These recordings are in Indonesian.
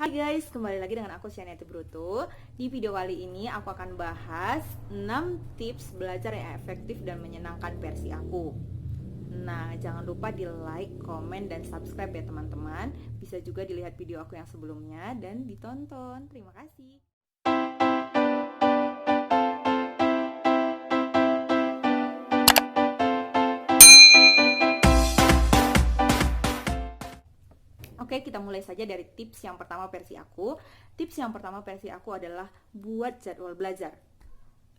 Hai guys, kembali lagi dengan aku Shania Bruto. Di video kali ini aku akan bahas 6 tips belajar yang efektif dan menyenangkan versi aku. Nah, jangan lupa di like, komen, dan subscribe ya teman-teman. Bisa juga dilihat video aku yang sebelumnya dan ditonton. Terima kasih. Oke, kita mulai saja dari tips yang pertama versi aku. Tips yang pertama versi aku adalah buat jadwal belajar.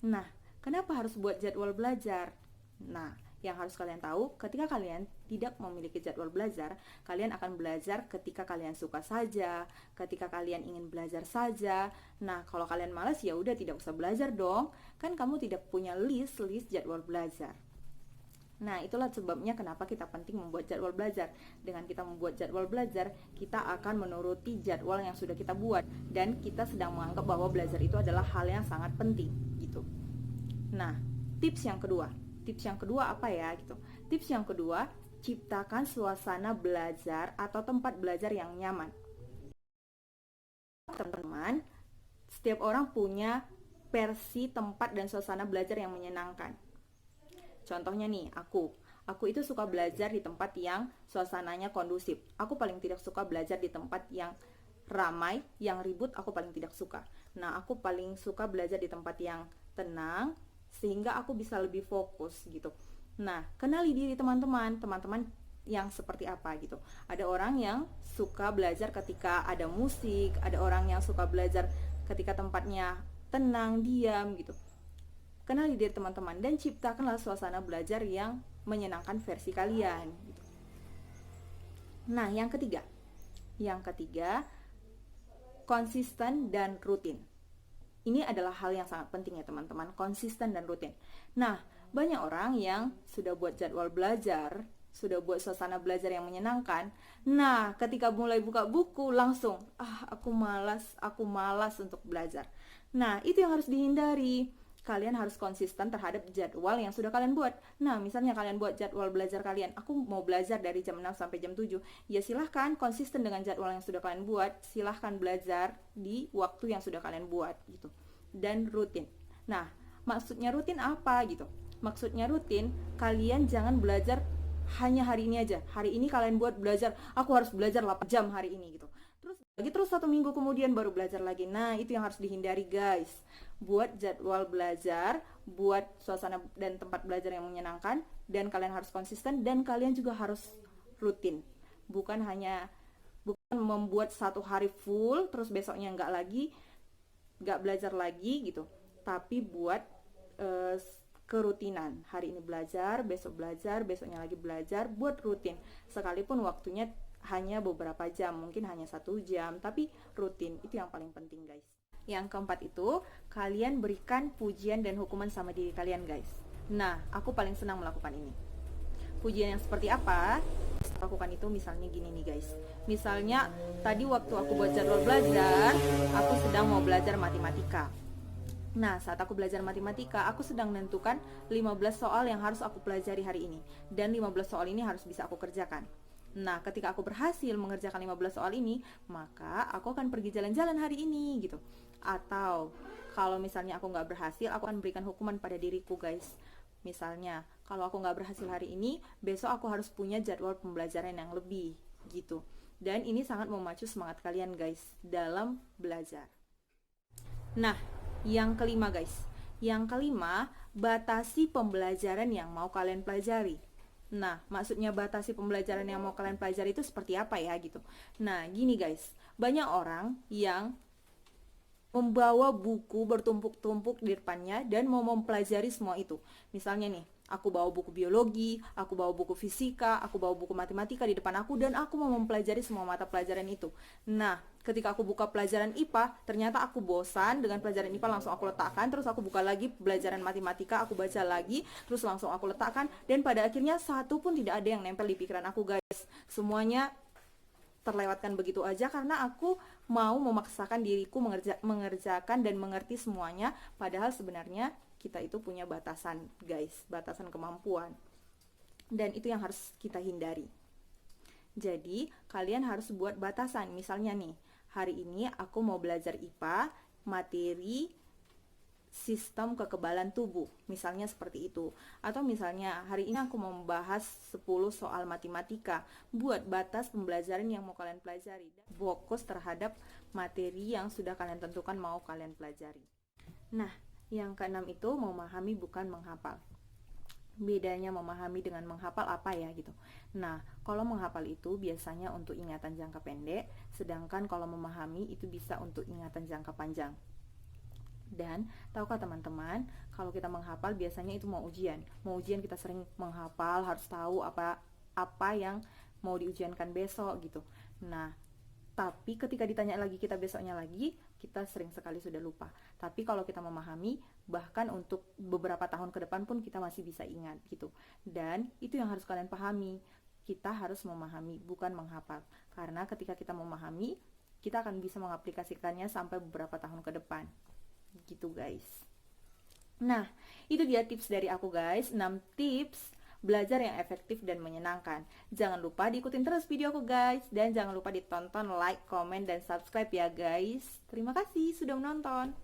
Nah, kenapa harus buat jadwal belajar? Nah, yang harus kalian tahu, ketika kalian tidak memiliki jadwal belajar, kalian akan belajar ketika kalian suka saja, ketika kalian ingin belajar saja. Nah, kalau kalian malas ya udah tidak usah belajar dong. Kan kamu tidak punya list jadwal belajar. Nah, itulah sebabnya kenapa kita penting membuat jadwal belajar. Dengan kita membuat jadwal belajar, kita akan menuruti jadwal yang sudah kita buat. Dan kita sedang menganggap bahwa belajar itu adalah hal yang sangat penting, gitu. Nah, tips yang kedua. Tips yang kedua apa ya, gitu. Tips yang kedua, ciptakan suasana belajar atau tempat belajar yang nyaman. Teman-teman, setiap orang punya versi tempat dan suasana belajar yang menyenangkan. Contohnya nih, aku itu suka belajar di tempat yang suasananya kondusif. Aku paling tidak suka belajar di tempat yang ramai, yang ribut, aku paling tidak suka. Nah, aku paling suka belajar di tempat yang tenang, sehingga aku bisa lebih fokus gitu. Nah, kenali diri teman-teman yang seperti apa gitu. Ada orang yang suka belajar ketika ada musik, ada orang yang suka belajar ketika tempatnya tenang, diam gitu. Kenali diri teman-teman dan ciptakanlah suasana belajar yang menyenangkan versi kalian. Nah, yang ketiga, konsisten dan rutin. Ini adalah hal yang sangat penting ya teman-teman, konsisten dan rutin. Nah, banyak orang yang sudah buat jadwal belajar, sudah buat suasana belajar yang menyenangkan. Nah, ketika mulai buka buku langsung, aku malas untuk belajar. Nah, itu yang harus dihindari. Kalian harus konsisten terhadap jadwal yang sudah kalian buat. Nah, misalnya kalian buat jadwal belajar kalian, aku mau belajar dari jam 6 sampai jam 7. Ya silahkan konsisten dengan jadwal yang sudah kalian buat. Silahkan belajar di waktu yang sudah kalian buat gitu. Dan rutin. Nah, maksudnya rutin apa gitu? Maksudnya rutin, kalian jangan belajar hanya hari ini aja. Hari ini kalian buat belajar, aku harus belajar 8 jam hari ini gitu. Terus 1 minggu kemudian baru belajar lagi. Nah, itu yang harus dihindari guys. Buat jadwal belajar, buat suasana dan tempat belajar yang menyenangkan, dan kalian harus konsisten dan kalian juga harus rutin. Bukan membuat 1 hari full terus besoknya nggak belajar lagi gitu. Tapi buat kerutinan. Hari ini belajar, besoknya lagi belajar, buat rutin. Sekalipun waktunya hanya beberapa jam, mungkin hanya 1 jam, tapi rutin. Itu yang paling penting guys. Yang keempat itu, kalian berikan pujian dan hukuman sama diri kalian guys. Nah, aku paling senang melakukan ini. Pujian yang seperti apa? Lakukan itu misalnya gini nih guys. Misalnya tadi waktu aku buat jadwal belajar, aku sedang mau belajar matematika. Nah, saat aku belajar matematika, aku sedang menentukan 15 soal yang harus aku pelajari hari ini. Dan 15 soal ini harus bisa aku kerjakan. Nah, ketika aku berhasil mengerjakan 15 soal ini, maka aku akan pergi jalan-jalan hari ini gitu. Atau kalau misalnya aku nggak berhasil, aku akan berikan hukuman pada diriku guys. Misalnya, kalau aku nggak berhasil hari ini, besok aku harus punya jadwal pembelajaran yang lebih gitu. Dan ini sangat memacu semangat kalian guys dalam belajar. Nah, yang kelima guys, batasi pembelajaran yang mau kalian pelajari. Nah, maksudnya batasi pembelajaran yang mau kalian pelajari itu seperti apa ya gitu. Nah, gini guys, banyak orang yang membawa buku bertumpuk-tumpuk di depannya dan mau mempelajari semua itu. Misalnya nih, aku bawa buku biologi, aku bawa buku fisika, aku bawa buku matematika di depan aku, dan aku mau mempelajari semua mata pelajaran itu. Nah, ketika aku buka pelajaran IPA, ternyata aku bosan dengan pelajaran IPA, langsung aku letakkan, terus aku buka lagi pelajaran matematika, aku baca lagi, terus langsung aku letakkan, dan pada akhirnya satu pun tidak ada yang nempel di pikiran aku guys. Semuanya terlewatkan begitu aja karena aku mau memaksakan diriku mengerjakan dan mengerti semuanya, padahal sebenarnya kita itu punya batasan guys, batasan kemampuan, dan itu yang harus kita hindari. Jadi kalian harus buat batasan. Misalnya nih, hari ini aku mau belajar IPA, materi sistem kekebalan tubuh, misalnya seperti itu. Atau misalnya hari ini aku mau membahas 10 soal matematika. Buat batas pembelajaran yang mau kalian pelajari dan fokus terhadap materi yang sudah kalian tentukan mau kalian pelajari. Nah, yang keenam itu memahami bukan menghafal. Bedanya memahami dengan menghafal apa ya gitu. Nah, kalau menghafal itu biasanya untuk ingatan jangka pendek, sedangkan kalau memahami itu bisa untuk ingatan jangka panjang. Dan tahukah teman-teman, kalau kita menghafal biasanya itu mau ujian. Mau ujian kita sering menghafal, harus tahu apa yang mau diujiankan besok gitu. Nah, tapi ketika ditanya lagi kita besoknya lagi, kita sering sekali sudah lupa. Tapi kalau kita memahami, bahkan untuk beberapa tahun ke depan pun kita masih bisa ingat gitu. Dan itu yang harus kalian pahami. Kita harus memahami, bukan menghafal. Karena ketika kita memahami, kita akan bisa mengaplikasikannya sampai beberapa tahun ke depan. Gitu guys. Nah, itu dia tips dari aku guys, 6 tips belajar yang efektif dan menyenangkan. Jangan lupa diikutin terus video aku guys, dan jangan lupa ditonton, like, komen, dan subscribe ya guys. Terima kasih sudah menonton.